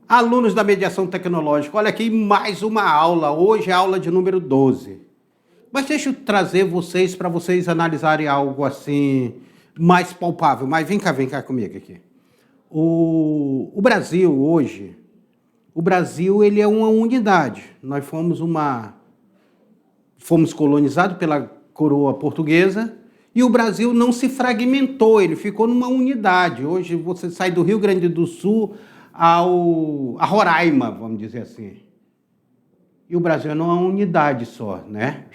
Alunos da mediação tecnológica, olha aqui mais uma aula, hoje é a aula de número 12. Mas deixa eu trazer vocês para vocês analisarem algo assim mais palpável. Mas vem cá comigo aqui. O Brasil hoje, ele é uma unidade. Nós fomos colonizados pela coroa portuguesa e o Brasil não se fragmentou, ele ficou numa unidade. Hoje você sai do Rio Grande do Sul a Roraima, vamos dizer assim. E o Brasil não é uma unidade só, né?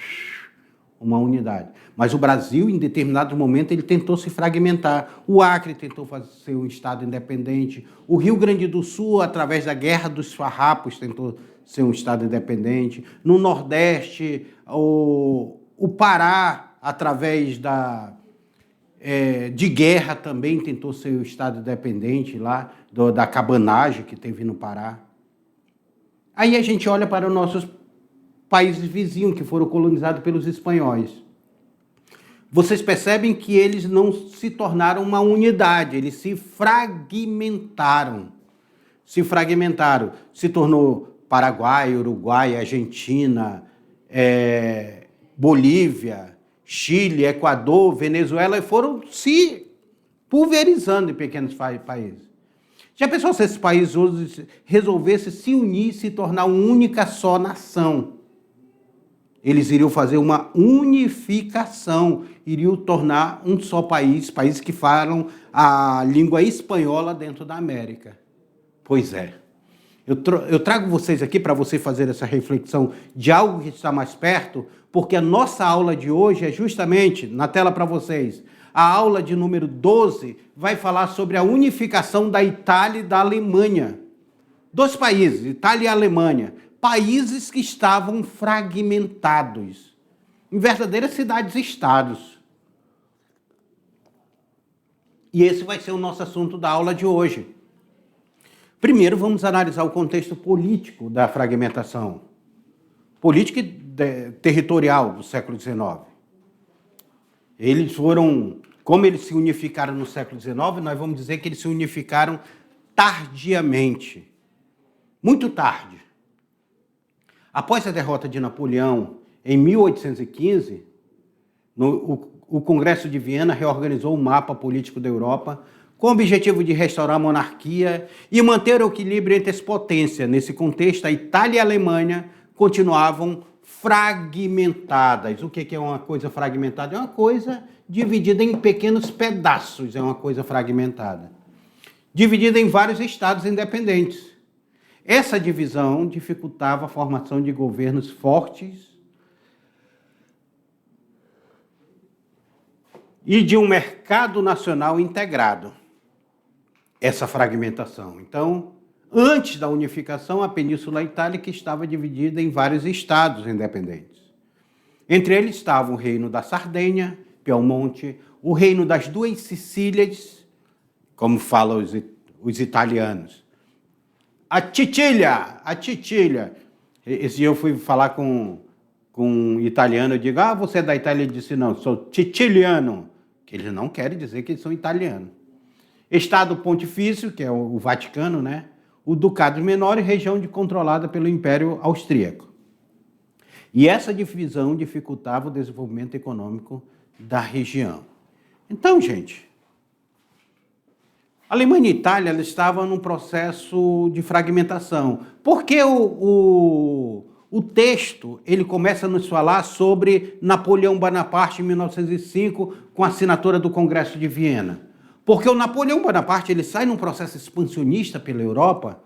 Uma unidade. Mas o Brasil, em determinado momento, ele tentou se fragmentar. O Acre tentou fazer um estado independente. O Rio Grande do Sul, através da Guerra dos Farrapos, tentou ser um estado independente. No Nordeste, o Pará, através de guerra, também tentou ser um estado independente lá, da cabanagem que teve no Pará. Aí a gente olha para os nossos países vizinhos que foram colonizados pelos espanhóis. Vocês percebem que eles não se tornaram uma unidade, eles se fragmentaram. Se tornou Paraguai, Uruguai, Argentina, Bolívia, Chile, Equador, Venezuela, e foram se pulverizando em pequenos países. Já pensou se esses países hoje resolvessem se unir e se tornar uma única só nação? Eles iriam fazer uma unificação, iriam tornar um só país, países que falam a língua espanhola dentro da América. Pois é. Eu trago vocês aqui para você fazer essa reflexão de algo que está mais perto, porque a nossa aula de hoje é justamente, na tela para vocês, a aula de número 12 vai falar sobre a unificação da Itália e da Alemanha. Dois países, Itália e Alemanha, países que estavam fragmentados em verdadeiras cidades-estados. E esse vai ser o nosso assunto da aula de hoje. Primeiro, vamos analisar o contexto político da fragmentação, política e territorial do século XIX. Como eles se unificaram no século XIX, nós vamos dizer que eles se unificaram tardiamente, muito tarde. Após a derrota de Napoleão em 1815, o Congresso de Viena reorganizou o mapa político da Europa com o objetivo de restaurar a monarquia e manter o equilíbrio entre as potências. Nesse contexto, a Itália e a Alemanha continuavam fragmentadas. O que é uma coisa fragmentada? É uma coisa dividida em pequenos pedaços, é uma coisa fragmentada. Dividida em vários estados independentes. Essa divisão dificultava a formação de governos fortes e de um mercado nacional integrado. Essa fragmentação. Então, antes da unificação, a Península Itálica estava dividida em vários estados independentes. Entre eles estavam o Reino da Sardenha, Piemonte, o Reino das Duas Sicílias, como falam os italianos. A Titília. Esse dia eu fui falar com um italiano, eu digo, você é da Itália? Ele disse, não, sou titiliano, que eles não querem dizer que eles são italianos. Estado Pontifício, que é o Vaticano, né? O Ducado Menor e região controlada pelo Império Austríaco. E essa divisão dificultava o desenvolvimento econômico da região. Então, gente, a Alemanha e a Itália elas estavam num processo de fragmentação. Porque o texto ele começa a nos falar sobre Napoleão Bonaparte em 1905, com a assinatura do Congresso de Viena. Porque o Napoleão Bonaparte ele sai num processo expansionista pela Europa,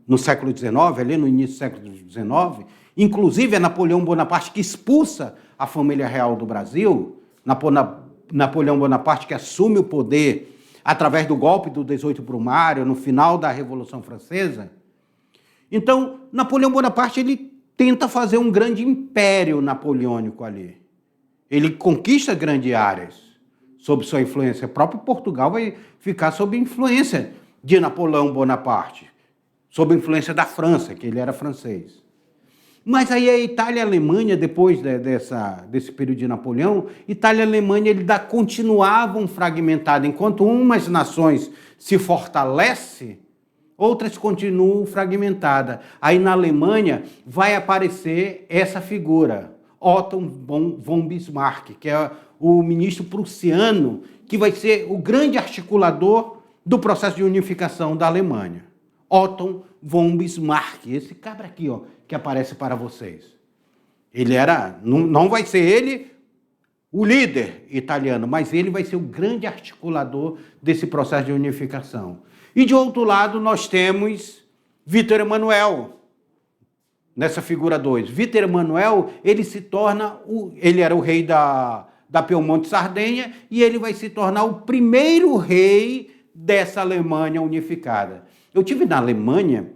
no século XIX, ali no início do século XIX. Inclusive, é Napoleão Bonaparte que expulsa a família real do Brasil. Napoleão Bonaparte que assume o poder através do golpe do 18 Brumário, no final da Revolução Francesa. Então, Napoleão Bonaparte ele tenta fazer um grande império napoleônico ali. Ele conquista grandes áreas sob sua influência. O próprio Portugal vai ficar sob influência de Napoleão Bonaparte, sob influência da França, que ele era francês. Mas aí a Itália e a Alemanha, depois desse período de Napoleão, Itália e a Alemanha continuavam fragmentadas. Enquanto umas nações se fortalecem, outras continuam fragmentadas. Aí na Alemanha vai aparecer essa figura, Otto von Bismarck, que é o ministro prussiano, que vai ser o grande articulador do processo de unificação da Alemanha. Otto von Bismarck, esse cabra aqui, ó, que aparece para vocês. Ele era, não vai ser ele o líder italiano, mas ele vai ser o grande articulador desse processo de unificação. E de outro lado nós temos Vítor Emanuel, nessa figura 2. Vítor Emanuel, ele se torna, ele era o rei da Piemonte Sardenha, e ele vai se tornar o primeiro rei dessa Alemanha unificada. Eu tive na Alemanha,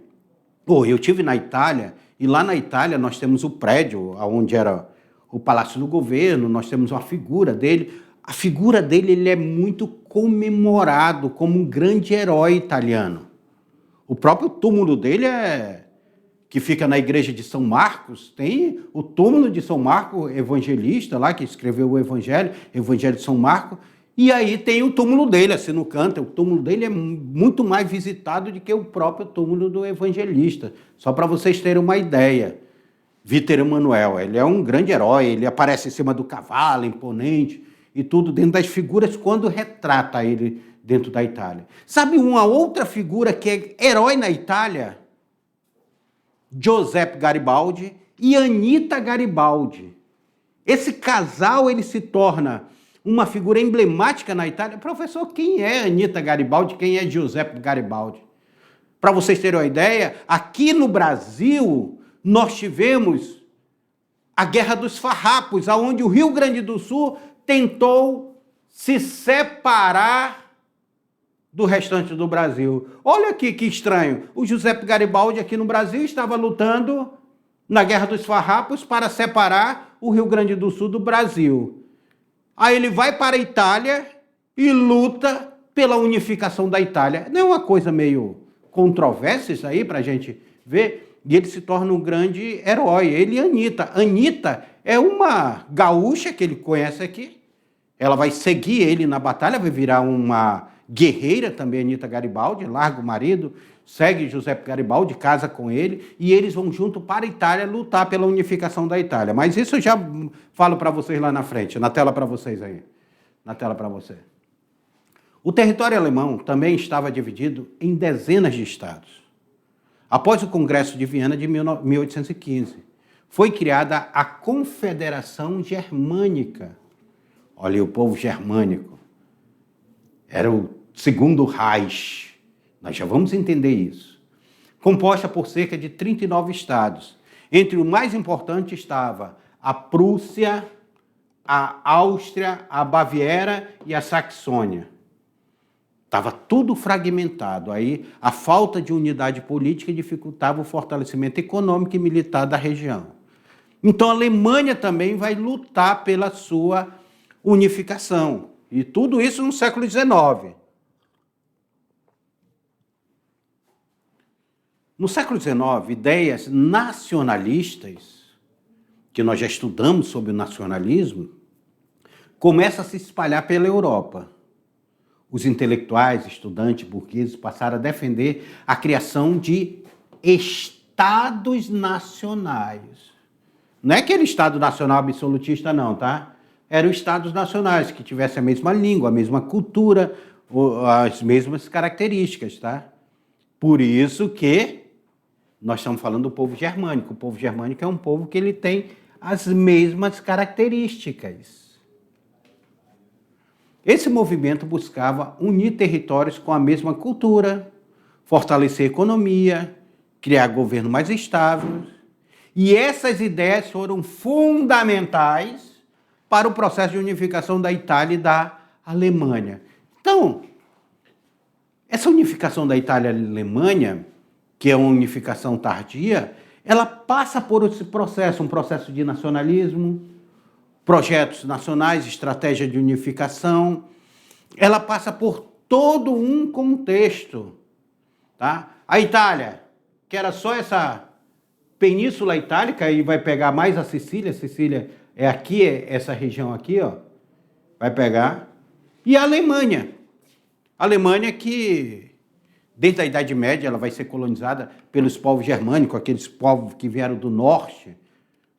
eu tive na Itália, e lá na Itália nós temos o prédio onde era o Palácio do Governo, nós temos uma figura dele. A figura dele, ele é muito comemorado como um grande herói italiano. O próprio túmulo dele que fica na igreja de São Marcos, tem o túmulo de São Marcos, evangelista lá, que escreveu o Evangelho de São Marcos, e aí tem o túmulo dele, assim, no canto. O túmulo dele é muito mais visitado do que o próprio túmulo do evangelista, só para vocês terem uma ideia. Vítor Emanuel, ele é um grande herói, ele aparece em cima do cavalo, imponente, e tudo dentro das figuras quando retrata ele dentro da Itália. Sabe uma outra figura que é herói na Itália? Giuseppe Garibaldi e Anita Garibaldi. Esse casal, ele se torna uma figura emblemática na Itália. Professor, quem é Anita Garibaldi? Quem é Giuseppe Garibaldi? Para vocês terem uma ideia, aqui no Brasil, nós tivemos a Guerra dos Farrapos, onde o Rio Grande do Sul tentou se separar do restante do Brasil. Olha aqui que estranho. O Giuseppe Garibaldi aqui no Brasil estava lutando na Guerra dos Farrapos para separar o Rio Grande do Sul do Brasil. Aí ele vai para a Itália e luta pela unificação da Itália. Não é uma coisa meio controversa isso aí para a gente ver? E ele se torna um grande herói. Ele e Anita. Anita é uma gaúcha que ele conhece aqui. Ela vai seguir ele na batalha, vai virar uma guerreira também, Anita Garibaldi, larga o marido, segue Giuseppe Garibaldi, casa com ele, e eles vão junto para a Itália lutar pela unificação da Itália. Mas isso eu já falo para vocês lá na frente, na tela para vocês aí. Na tela para você. O território alemão também estava dividido em dezenas de estados. Após o Congresso de Viena de 1815, foi criada a Confederação Germânica. Olha, o povo germânico era o Segundo Reich. Nós já vamos entender isso. Composta por cerca de 39 estados. Entre os mais importantes estava a Prússia, a Áustria, a Baviera e a Saxônia. Estava tudo fragmentado. Aí a falta de unidade política dificultava o fortalecimento econômico e militar da região. Então a Alemanha também vai lutar pela sua unificação. E tudo isso no século XIX. No século XIX, ideias nacionalistas, que nós já estudamos sobre o nacionalismo, começam a se espalhar pela Europa. Os intelectuais, estudantes, burgueses passaram a defender a criação de estados nacionais. Não é aquele estado nacional absolutista, não, tá? Eram estados nacionais que tivessem a mesma língua, a mesma cultura, as mesmas características, tá? Por isso que nós estamos falando do povo germânico. O povo germânico é um povo que ele tem as mesmas características. Esse movimento buscava unir territórios com a mesma cultura, fortalecer a economia, criar governo mais estável. E essas ideias foram fundamentais para o processo de unificação da Itália e da Alemanha. Então, essa unificação da Itália e da Alemanha, que é uma unificação tardia, ela passa por esse processo, um processo de nacionalismo, projetos nacionais, estratégia de unificação. Ela passa por todo um contexto. Tá? A Itália, que era só essa Península Itálica, e vai pegar mais a Sicília é aqui, é essa região aqui, ó, vai pegar. E a Alemanha que Desde a Idade Média, ela vai ser colonizada pelos povos germânicos, aqueles povos que vieram do norte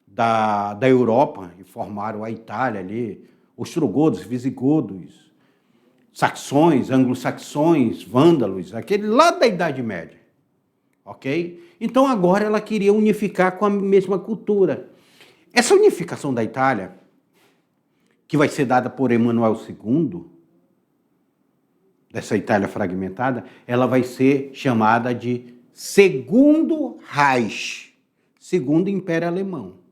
da Europa e formaram a Itália ali, ostrogodos, visigodos, saxões, anglo-saxões, vândalos, aquele lá da Idade Média, ok? Então agora ela queria unificar com a mesma cultura. Essa unificação da Itália, que vai ser dada por Emanuel II, dessa Itália fragmentada, ela vai ser chamada de Segundo Reich, Segundo Império Alemão.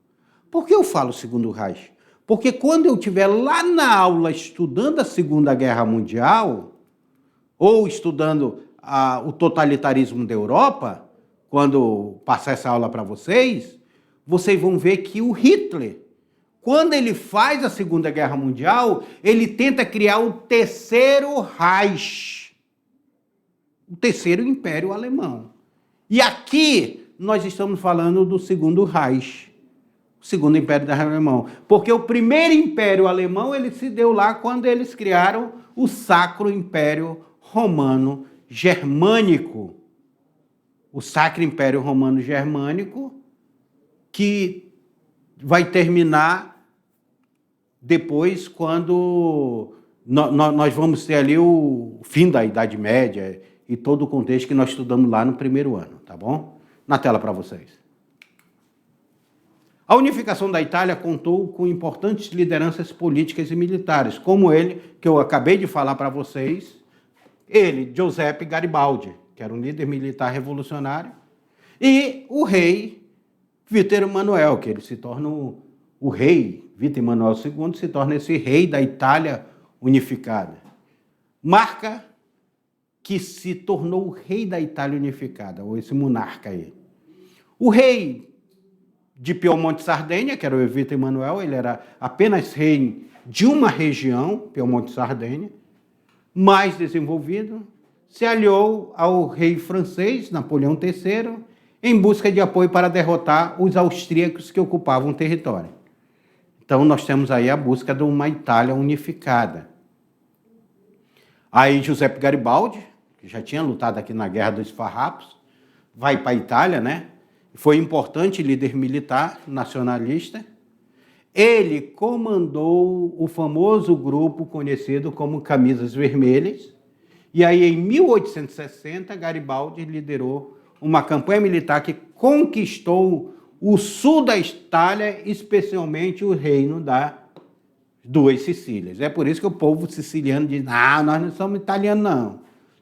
Por que eu falo Segundo Reich? Porque quando eu estiver lá na aula estudando a Segunda Guerra Mundial, ou estudando o totalitarismo da Europa, quando passar essa aula para vocês, vocês vão ver que o Hitler, quando ele faz a Segunda Guerra Mundial, ele tenta criar o Terceiro Reich, o Terceiro Império Alemão. E aqui nós estamos falando do Segundo Reich, o Segundo Império Alemão, porque o primeiro Império Alemão ele se deu lá quando eles criaram o Sacro Império Romano Germânico. O Sacro Império Romano Germânico, que vai terminar depois quando nós vamos ter ali o fim da Idade Média e todo o contexto que nós estudamos lá no primeiro ano, tá bom? Na tela para vocês. A unificação da Itália contou com importantes lideranças políticas e militares, como ele, que eu acabei de falar para vocês, ele, Giuseppe Garibaldi, que era um líder militar revolucionário, e o rei Vítor Emanuel, que ele se torna o rei, Vítor Emanuel II, se torna esse rei da Itália unificada. Marca que se tornou o rei da Itália unificada, ou esse monarca aí. O rei de Piemonte Sardenha, que era o Vítor Emanuel, ele era apenas rei de uma região, Piemonte Sardenha, mais desenvolvido, se aliou ao rei francês, Napoleão III, em busca de apoio para derrotar os austríacos que ocupavam o território. Então, nós temos aí a busca de uma Itália unificada. Aí, Giuseppe Garibaldi, que já tinha lutado aqui na Guerra dos Farrapos, vai para a Itália, né? Foi importante líder militar nacionalista. Ele comandou o famoso grupo conhecido como Camisas Vermelhas. E aí, em 1860, Garibaldi liderou uma campanha militar que conquistou o sul da Itália, especialmente o reino das Duas Sicílias. É por isso que o povo siciliano diz, nós não somos italianos, não.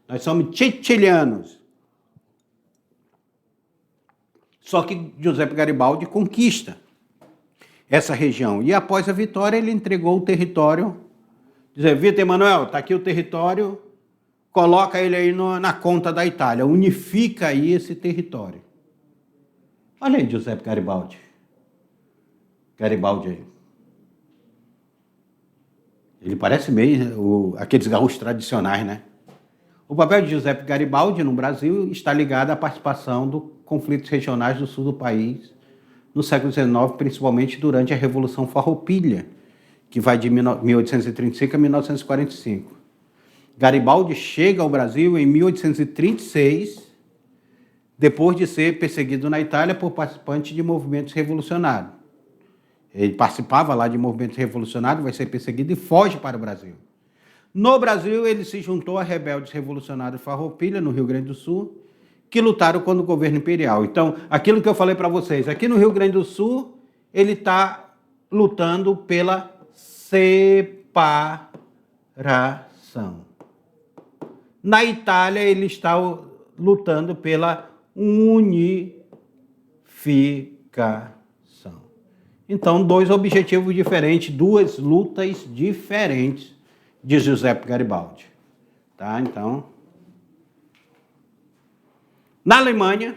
Nós somos sicilianos. Só que Giuseppe Garibaldi conquista essa região. E após a vitória, ele entregou o território. Diz, Vítor Emanuel, está aqui o território, coloca ele aí na conta da Itália, unifica aí esse território. Olha aí, Giuseppe Garibaldi. Garibaldi aí. Ele parece meio aqueles gaúchos tradicionais, né? O papel de Giuseppe Garibaldi no Brasil está ligado à participação dos conflitos regionais do sul do país no século XIX, principalmente durante a Revolução Farroupilha, que vai de 1835 a 1945. Garibaldi chega ao Brasil em 1836, depois de ser perseguido na Itália por participantes de movimentos revolucionários. Ele participava lá de movimentos revolucionários, vai ser perseguido e foge para o Brasil. No Brasil, ele se juntou a rebeldes revolucionários Farroupilha, no Rio Grande do Sul, que lutaram contra o governo imperial. Então, aquilo que eu falei para vocês, aqui no Rio Grande do Sul, ele está lutando pela separação. Na Itália, ele está lutando pela unificação. Então, dois objetivos diferentes, duas lutas diferentes de Giuseppe Garibaldi. Tá? Então, na Alemanha,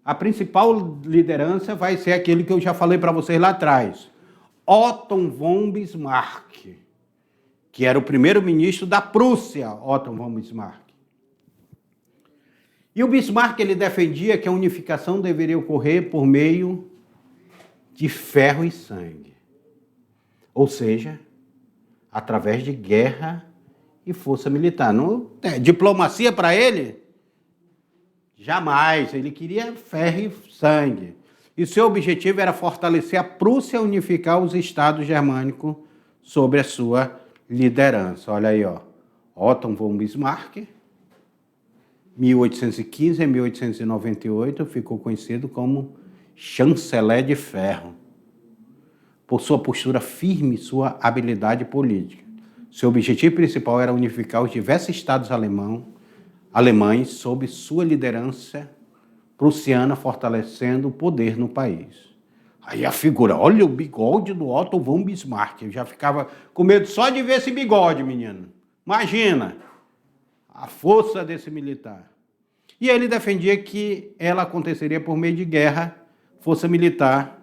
a principal liderança vai ser aquele que eu já falei para vocês lá atrás, Otto von Bismarck, que era o primeiro-ministro da Prússia, Otto von Bismarck. E o Bismarck ele defendia que a unificação deveria ocorrer por meio de ferro e sangue, ou seja, através de guerra e força militar. Não, diplomacia para ele? Jamais. Ele queria ferro e sangue. E seu objetivo era fortalecer a Prússia e unificar os estados germânicos sob a sua liderança. Olha aí, ó. Otto von Bismarck, 1815 a 1898, ficou conhecido como chanceler de ferro, por sua postura firme e sua habilidade política. Seu objetivo principal era unificar os diversos estados alemães sob sua liderança prussiana, fortalecendo o poder no país. Aí a figura, olha o bigode do Otto von Bismarck. Eu já ficava com medo só de ver esse bigode, menino. Imagina a força desse militar. E ele defendia que ela aconteceria por meio de guerra, força militar,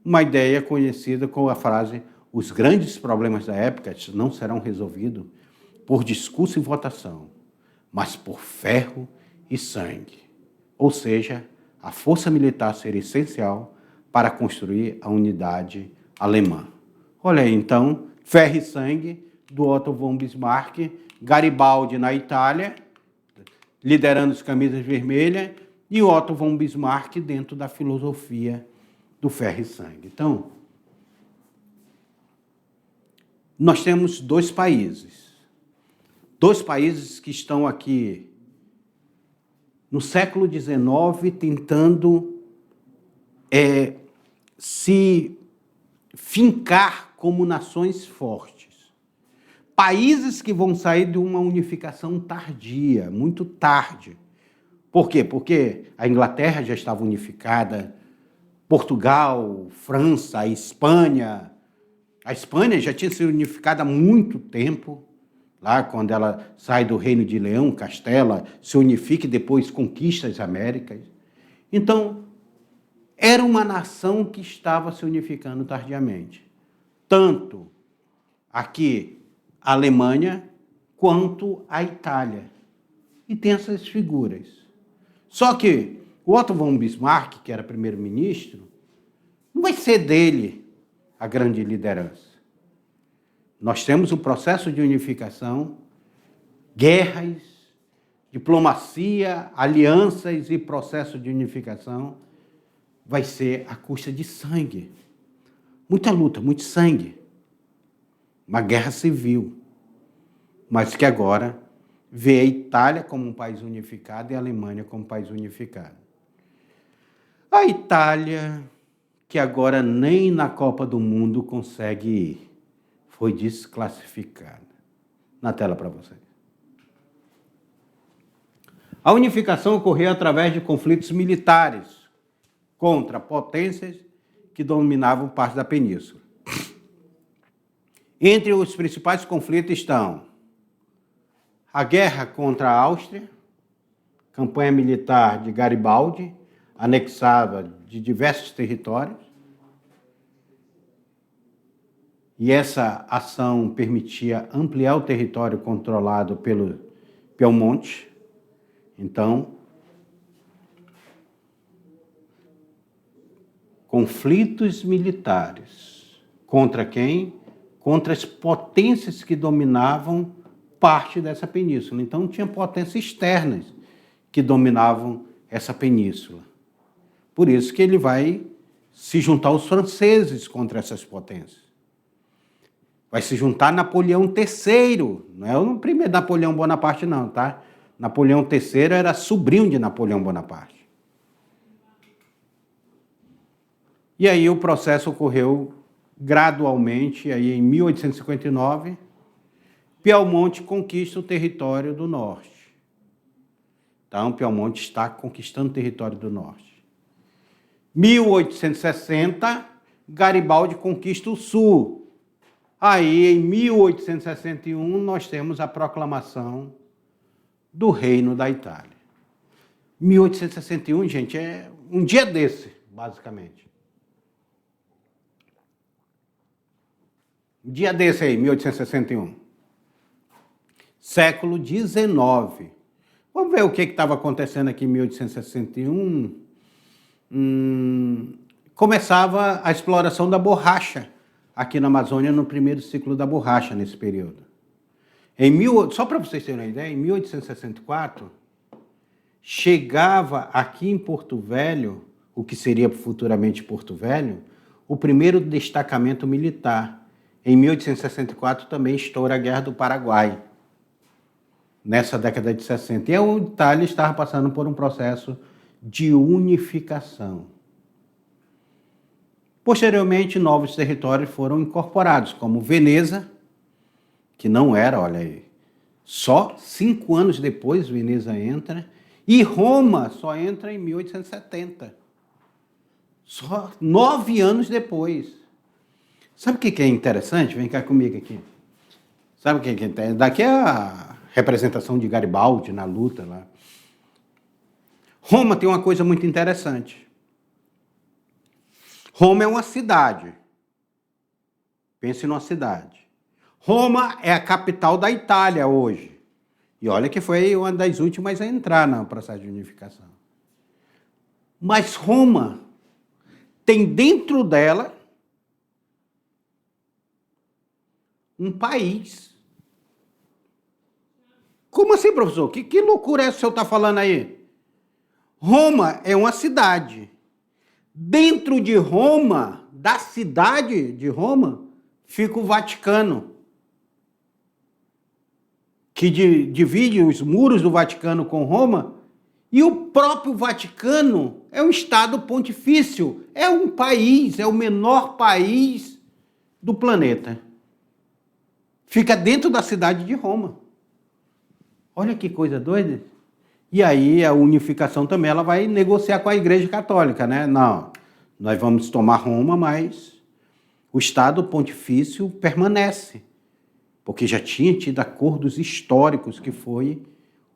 uma ideia conhecida com a frase: os grandes problemas da época não serão resolvidos por discurso e votação, mas por ferro e sangue. Ou seja, a força militar seria essencial para construir a unidade alemã. Olha aí, então, ferro e sangue do Otto von Bismarck, Garibaldi na Itália, liderando as camisas vermelhas, e Otto von Bismarck dentro da filosofia do ferro e sangue. Então, nós temos dois países que estão aqui no século XIX tentando se fincar como nações fortes. Países que vão sair de uma unificação tardia, muito tarde. Por quê? Porque a Inglaterra já estava unificada, Portugal, França, a Espanha. A Espanha já tinha sido unificada há muito tempo, lá quando ela sai do Reino de Leão, Castela, se unifica e depois conquista as Américas. Então, era uma nação que estava se unificando tardiamente. Tanto aqui a Alemanha quanto a Itália. E tem essas figuras. Só que o Otto von Bismarck, que era primeiro-ministro, não vai ser dele a grande liderança. Nós temos um processo de unificação, guerras, diplomacia, alianças e processo de unificação vai ser à custa de sangue. Muita luta, muito sangue. Uma guerra civil. Mas que agora vê a Itália como um país unificado e a Alemanha como um país unificado. A Itália, que agora nem na Copa do Mundo consegue ir, foi desclassificada. Na tela para vocês. A unificação ocorreu através de conflitos militares contra potências que dominavam parte da península. Entre os principais conflitos estão a guerra contra a Áustria, campanha militar de Garibaldi, anexava de diversos territórios, e essa ação permitia ampliar o território controlado pelo Piemonte. Então, conflitos militares. Contra quem? Contra as potências que dominavam parte dessa península. Então, tinha potências externas que dominavam essa península. Por isso que ele vai se juntar aos franceses contra essas potências. Vai se juntar Napoleão III, não é o primeiro Napoleão Bonaparte não, tá? Napoleão III era sobrinho de Napoleão Bonaparte. E aí o processo ocorreu gradualmente, aí em 1859, Piemonte conquista o território do norte. Então, Piemonte está conquistando o território do norte. 1860, Garibaldi conquista o sul. Aí, em 1861, nós temos a proclamação do Reino da Itália. 1861, gente, é um dia desse, basicamente. Um dia desse aí, 1861. Século XIX. Vamos ver o que estava acontecendo aqui em 1861. Começava a exploração da borracha aqui na Amazônia, no primeiro ciclo da borracha, nesse período. Só para vocês terem uma ideia, em 1864, chegava aqui em Porto Velho, o que seria futuramente Porto Velho, o primeiro destacamento militar. Em 1864 também estoura a Guerra do Paraguai, nessa década de 60. E a Itália estava passando por um processo de unificação. Posteriormente, novos territórios foram incorporados, como Veneza, que não era, olha aí, só 5 anos depois Veneza entra, e Roma só entra em 1870. Só 9 anos depois. Sabe o que é interessante? Vem cá comigo aqui. Sabe o que é interessante? Daqui é a representação de Garibaldi na luta lá. Roma tem uma coisa muito interessante. Roma é uma cidade. Pense numa cidade. Roma é a capital da Itália hoje. E olha que foi uma das últimas a entrar no processo de unificação. Mas Roma tem dentro dela um país. Como assim, professor? Que loucura é essa que o senhor está falando aí? Roma é uma cidade. Dentro de Roma, da cidade de Roma, fica o Vaticano, que divide os muros do Vaticano com Roma, e o próprio Vaticano é um estado pontifício, é um país, é o menor país do planeta. Fica dentro da cidade de Roma. Olha que coisa doida. E aí a unificação também, ela vai negociar com a Igreja Católica, né? Não, nós vamos tomar Roma, mas o Estado pontifício permanece, porque já tinha tido acordos históricos que foi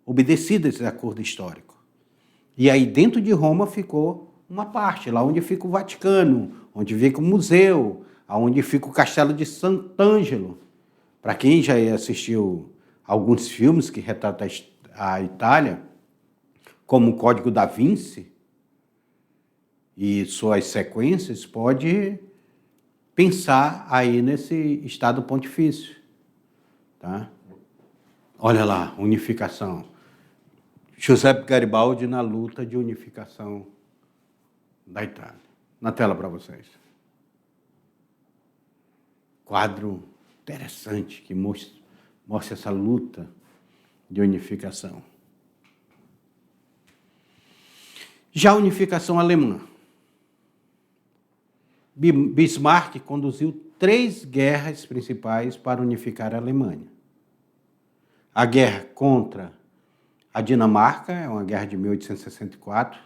obedecido esse acordo histórico. E aí dentro de Roma ficou uma parte, lá onde fica o Vaticano, onde fica o museu, onde fica o Castelo de Sant'Angelo. Para quem já assistiu alguns filmes que retratam a Itália, como o Código da Vinci e suas sequências, pode pensar aí nesse Estado pontifício. Tá? Olha lá, unificação. Giuseppe Garibaldi na luta de unificação da Itália. Na tela para vocês. Quadro interessante que mostra essa luta de unificação. Já a unificação alemã. Bismarck conduziu 3 guerras principais para unificar a Alemanha. A guerra contra a Dinamarca, é uma guerra de 1864.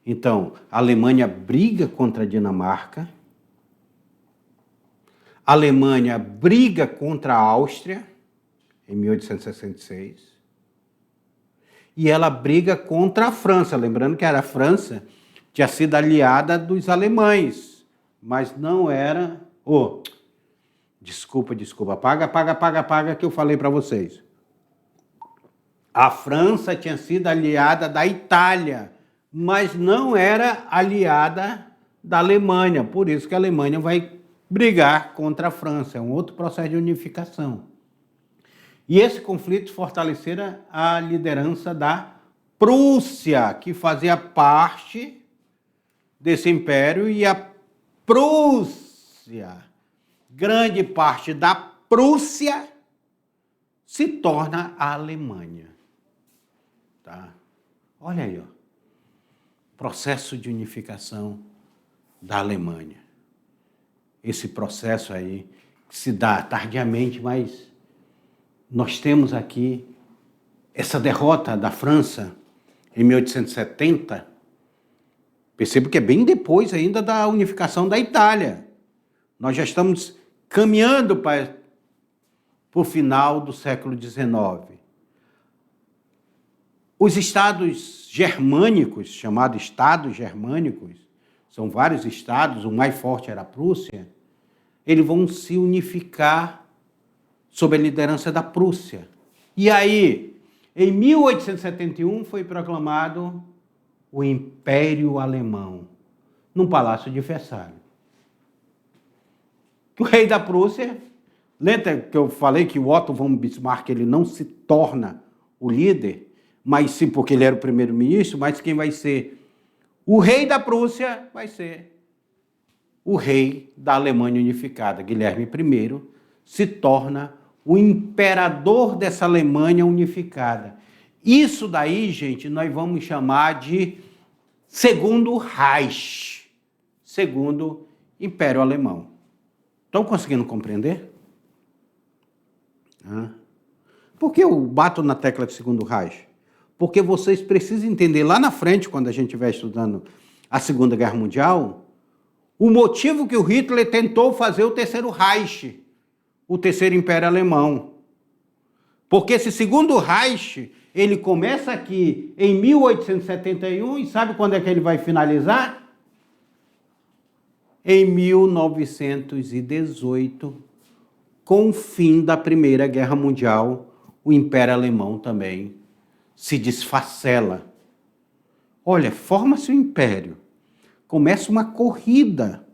Então, a Alemanha briga contra a Dinamarca. A Alemanha briga contra a Áustria, em 1866. E ela briga contra a França, lembrando que a França tinha sido aliada dos alemães, mas não era... Desculpa, apaga que eu falei para vocês. A França tinha sido aliada da Itália, mas não era aliada da Alemanha, por isso que a Alemanha vai brigar contra a França, é um outro processo de unificação. E esse conflito fortalecera a liderança da Prússia, que fazia parte desse império, e a Prússia, grande parte da Prússia, se torna a Alemanha. Tá? Olha aí, ó. Processo de unificação da Alemanha. Esse processo aí que se dá tardiamente, mas nós temos aqui essa derrota da França em 1870. Percebo que é bem depois ainda da unificação da Itália. Nós já estamos caminhando para o final do século XIX. Os estados germânicos, chamados estados germânicos, são vários estados, o mais forte era a Prússia, eles vão se unificar sob a liderança da Prússia. E aí, em 1871, foi proclamado o Império Alemão, num palácio de Versalhes. O rei da Prússia Lembra que eu falei que o Otto von Bismarck ele não se torna o líder, mas sim porque ele era o primeiro-ministro, mas quem vai ser o rei da Prússia vai ser o rei da Alemanha unificada. Guilherme I se torna o imperador dessa Alemanha unificada. Isso daí, gente, nós vamos chamar de Segundo Reich, Segundo Império Alemão. Estão conseguindo compreender? Por que eu bato na tecla de Segundo Reich? Porque vocês precisam entender lá na frente, quando a gente estiver estudando a Segunda Guerra Mundial, o motivo que o Hitler tentou fazer o Terceiro Reich, o Terceiro Império Alemão. Porque esse Segundo Reich, ele começa aqui em 1871 e sabe quando é que ele vai finalizar? Em 1918, com o fim da Primeira Guerra Mundial, o Império Alemão também se desfacela. Olha, forma-se um império. Começa uma corrida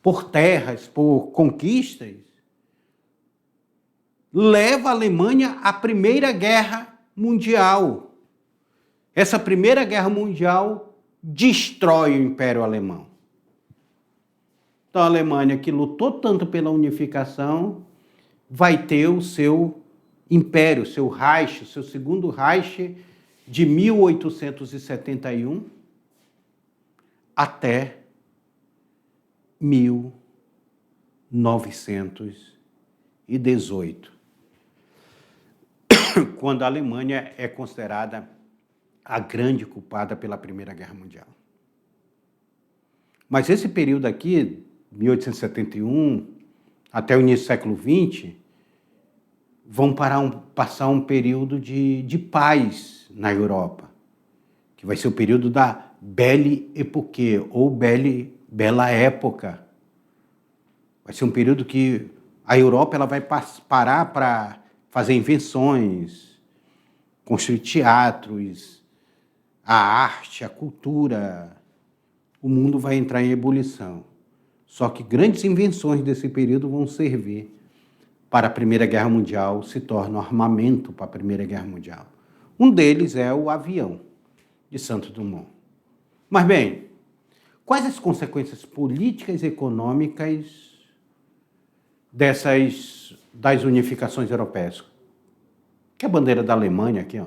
por terras, por conquistas. Leva a Alemanha à Primeira Guerra Mundial. Essa Primeira Guerra Mundial destrói o Império Alemão. Então a Alemanha, que lutou tanto pela unificação, vai ter o seu império, seu Reich, seu Segundo Reich, de 1871 até 1918, quando a Alemanha é considerada a grande culpada pela Primeira Guerra Mundial. Mas esse período aqui, 1871 até o início do século XX, vão passar um período de paz na Europa, que vai ser o período da Belle Époque, ou Bela Época. Vai ser um período que a Europa ela vai parar para fazer invenções, construir teatros, a arte, a cultura. O mundo vai entrar em ebulição. Só que grandes invenções desse período vão servir para a Primeira Guerra Mundial, se tornam armamento para a Primeira Guerra Mundial. Um deles é o avião de Santos Dumont. Mas, bem, quais as consequências políticas e econômicas das unificações europeias? Que é a bandeira da Alemanha aqui, ó,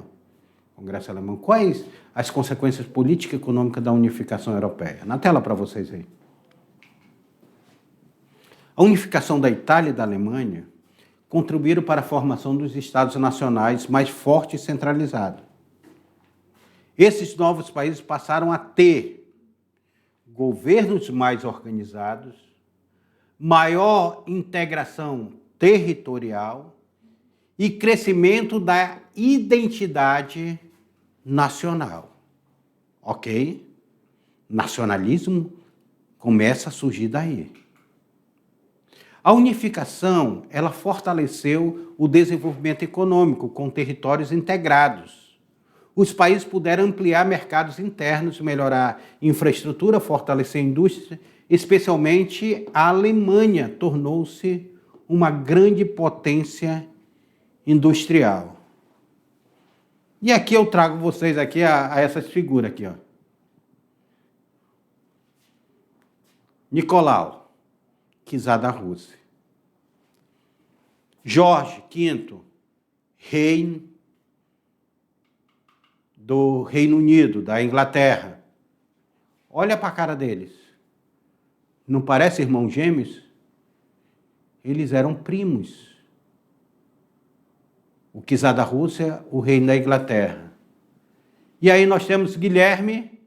Congresso Alemão. Quais as consequências políticas e econômicas da unificação europeia? Na tela para vocês aí. A unificação da Itália e da Alemanha contribuíram para a formação dos Estados nacionais mais fortes e centralizados. Esses novos países passaram a ter governos mais organizados, maior integração territorial e crescimento da identidade nacional. Ok? Nacionalismo começa a surgir daí. A unificação, ela fortaleceu o desenvolvimento econômico com territórios integrados. Os países puderam ampliar mercados internos, melhorar infraestrutura, fortalecer a indústria, especialmente a Alemanha tornou-se uma grande potência industrial. E aqui eu trago vocês aqui a essas figuras aqui, ó. Nicolau, czar da Rússia. Jorge V, rei do Reino Unido, da Inglaterra. Olha para a cara deles. Não parece irmãos gêmeos? Eles eram primos. O czar da Rússia, o rei da Inglaterra. E aí nós temos Guilherme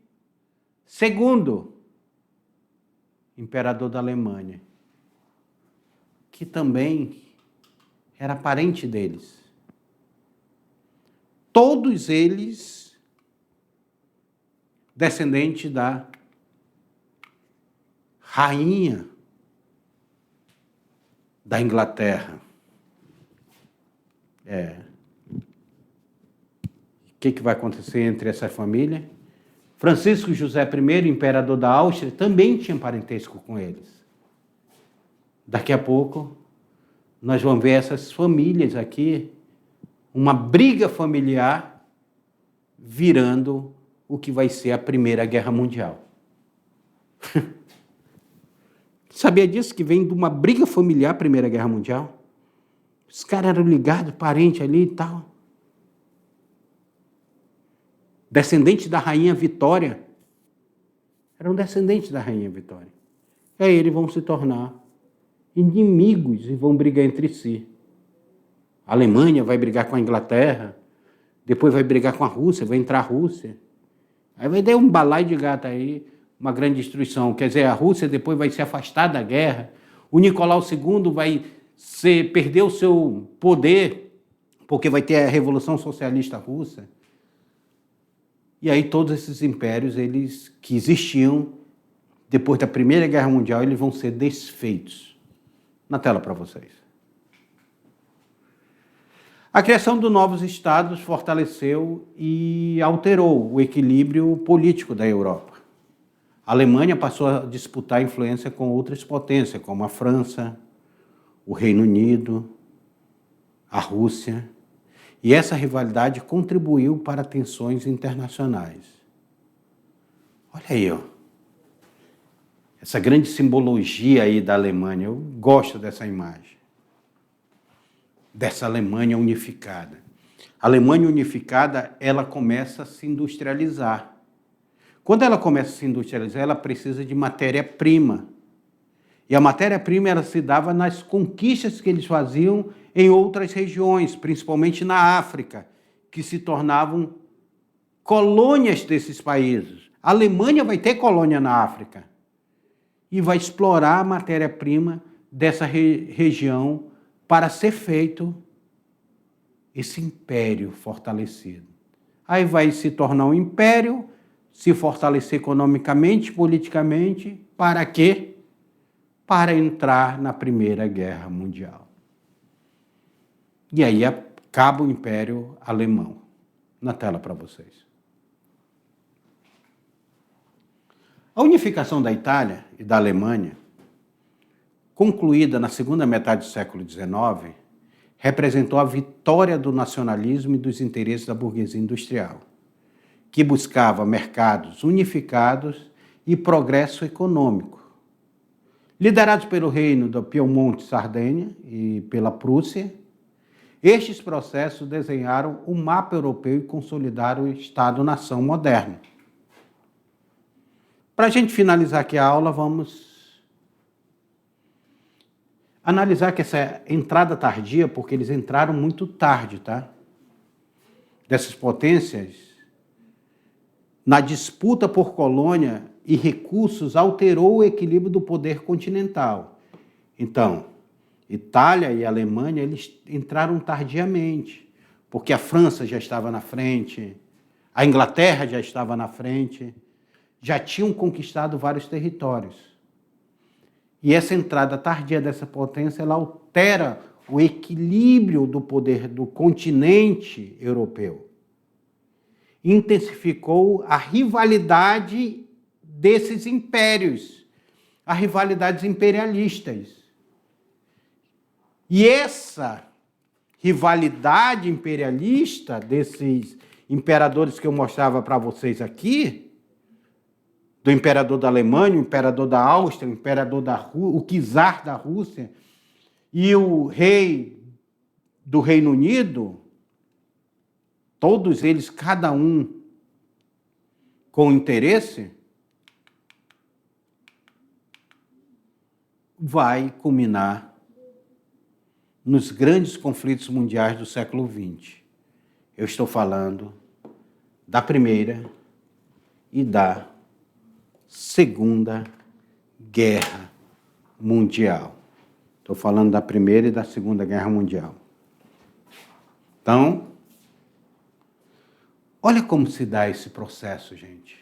II, imperador da Alemanha, que também era parente deles. Todos eles descendentes da rainha da Inglaterra. O que vai acontecer entre essa família? Francisco José I, imperador da Áustria, também tinha parentesco com eles. Daqui a pouco, nós vamos ver essas famílias aqui, uma briga familiar virando o que vai ser a Primeira Guerra Mundial. Sabia disso? Que vem de uma briga familiar a Primeira Guerra Mundial? Os caras eram ligados, parente ali e tal. Descendentes da Rainha Vitória. Eram descendentes da Rainha Vitória. E aí eles vão se tornar inimigos e vão brigar entre si. A Alemanha vai brigar com a Inglaterra, depois vai brigar com a Rússia, vai entrar a Rússia. Aí vai dar um balaio de gato aí, uma grande destruição. Quer dizer, a Rússia depois vai se afastar da guerra. O Nicolau II vai perder o seu poder, porque vai ter a Revolução Socialista Russa. E aí todos esses impérios, eles que existiam depois da Primeira Guerra Mundial, eles vão ser desfeitos. Na tela para vocês. A criação de novos estados fortaleceu e alterou o equilíbrio político da Europa. A Alemanha passou a disputar influência com outras potências, como a França, o Reino Unido, a Rússia. E essa rivalidade contribuiu para tensões internacionais. Olha aí, ó. Essa grande simbologia aí da Alemanha. Eu gosto dessa imagem. Dessa Alemanha unificada. A Alemanha unificada, ela começa a se industrializar. Quando ela começa a se industrializar, ela precisa de matéria-prima. E a matéria-prima ela se dava nas conquistas que eles faziam em outras regiões, principalmente na África, que se tornavam colônias desses países. A Alemanha vai ter colônia na África e vai explorar a matéria-prima dessa região para ser feito esse império fortalecido. Aí vai se tornar um império, se fortalecer economicamente, politicamente, para quê? Para entrar na Primeira Guerra Mundial. E aí acaba o Império Alemão. Na tela para vocês. A unificação da Itália e da Alemanha, concluída na segunda metade do século XIX, representou a vitória do nacionalismo e dos interesses da burguesia industrial, que buscava mercados unificados e progresso econômico. Liderados pelo reino do Piemonte e Sardenha e pela Prússia, estes processos desenharam o mapa europeu e consolidaram o Estado-nação moderno. Para a gente finalizar aqui a aula, vamos analisar que essa entrada tardia, porque eles entraram muito tarde, tá? Dessas potências, na disputa por colônia e recursos, alterou o equilíbrio do poder continental. Então, Itália e Alemanha, eles entraram tardiamente, porque a França já estava na frente, a Inglaterra já estava na frente, já tinham conquistado vários territórios. E essa entrada tardia dessa potência, ela altera o equilíbrio do poder do continente europeu. Intensificou a rivalidade desses impérios, as rivalidades imperialistas. E essa rivalidade imperialista desses imperadores que eu mostrava para vocês aqui, do imperador da Alemanha, o imperador da Áustria, o imperador o czar da Rússia e o rei do Reino Unido, todos eles, cada um com interesse, vai culminar nos grandes conflitos mundiais do século XX. Eu estou falando da Primeira e da Segunda Guerra Mundial. Estou falando da Primeira e da Segunda Guerra Mundial. Então, olha como se dá esse processo, gente.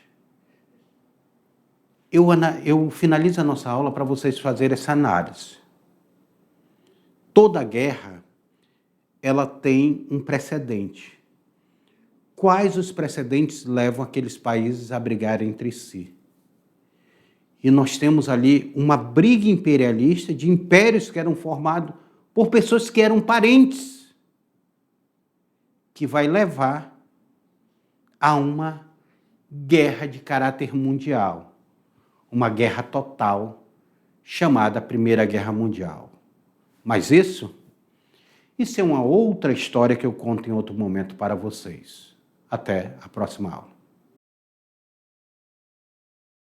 Eu finalizo a nossa aula para vocês fazerem essa análise. Toda guerra, ela tem um precedente. Quais os precedentes levam aqueles países a brigarem entre si? E nós temos ali uma briga imperialista de impérios que eram formados por pessoas que eram parentes, que vai levar a uma guerra de caráter mundial, uma guerra total, chamada Primeira Guerra Mundial. Mas isso é uma outra história que eu conto em outro momento para vocês. Até a próxima aula.